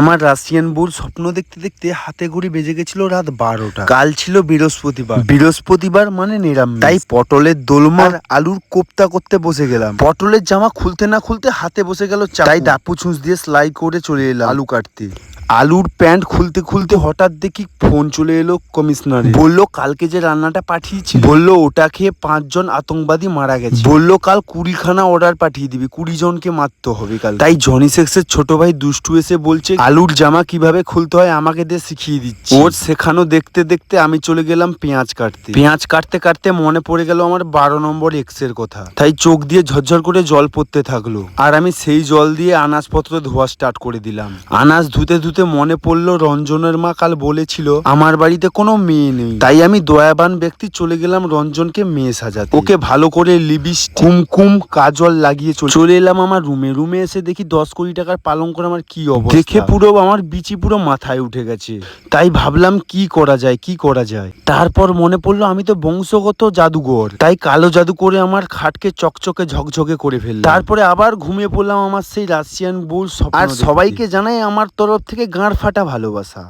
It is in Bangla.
আমার রাশিয়ান বউর স্বপ্ন দেখতে দেখতে হাতে ঘড়ি বেজে গেছিল রাত 12টা। কাল ছিল বৃহস্পতিবার মানে নিরামিষ। তাই পটলের দোলমা আর আলুর কোপ্তা করতে বসে গেলাম। পটলের জামা খুলতে না খুলতে হাতে বসে গেল চাকু। তাই দাপু ছুঁচ দিয়ে সেলাই করে চলে এলাম আলু কাটতে। আলুর প্যান্ট খুলতে খুলতে হঠাৎ দেখি ফোন চলে এলো কমিশনার। বলল কালকে যে রান্নাটা পাঠিয়েছি, বলল ওটা খেয়ে 5 জন আতঙ্কবাদী মারা গেছে। বলল কাল 20খানা অর্ডার পাঠিয়ে দিবি, 20 জনকে মারতে হবে কাল। তাই জনি সেক্সের ছোট ভাই দুষ্টু এসে বলছে আলুর জামা কিভাবে খুলতে হয় আমাকে দিয়ে শিখিয়ে দিচ্ছে। ওর শেখানো দেখতে দেখতে আমি চলে গেলাম পেঁয়াজ কাটতে। পেঁয়াজ কাটতে কাটতে মনে পড়ে গেল আমার 12 নম্বর এক্স এর কথা। তাই চোখ দিয়ে ঝরঝর করে জল পড়তে থাকলো, আর আমি সেই জল দিয়ে আনাজপত্র ধোয়া স্টার্ট করে দিলাম। আনাজ ধুতে ধুতে মনে পড়লো রঞ্জনের মা কাল বলেছিল আমার বাড়িতে কোনো মেয়ে নেই। তাই আমি দয়াবান ব্যক্তি চলে গেলাম রঞ্জনকে মেয়ে সাজাতে। ওকে ভালো করে লিপস্টিক কুমকুম কাজল লাগিয়ে চলে এলাম আমার রুমে এসে দেখি 10 কোটি টাকার পালঙ্ক আমার কি অবস্থা। দেখে পুরো আমার বিচি পুরো মাথায় উঠে গেছে। তাই ভাবলাম কি করা যায়। তারপর মনে পড়লো আমি তো বংশগত জাদুঘর, তাই কালো জাদু করে আমার খাটকে চকচকে ঝকঝকে করে ফেললাম। তারপরে আবার ঘুমিয়ে পড়লাম আমার সেই রাশিয়ান বউর স্বপ্ন। আর সবাইকে জানাই আমার তরফ থেকে গাঁড় ফাটা ভালোবাসা।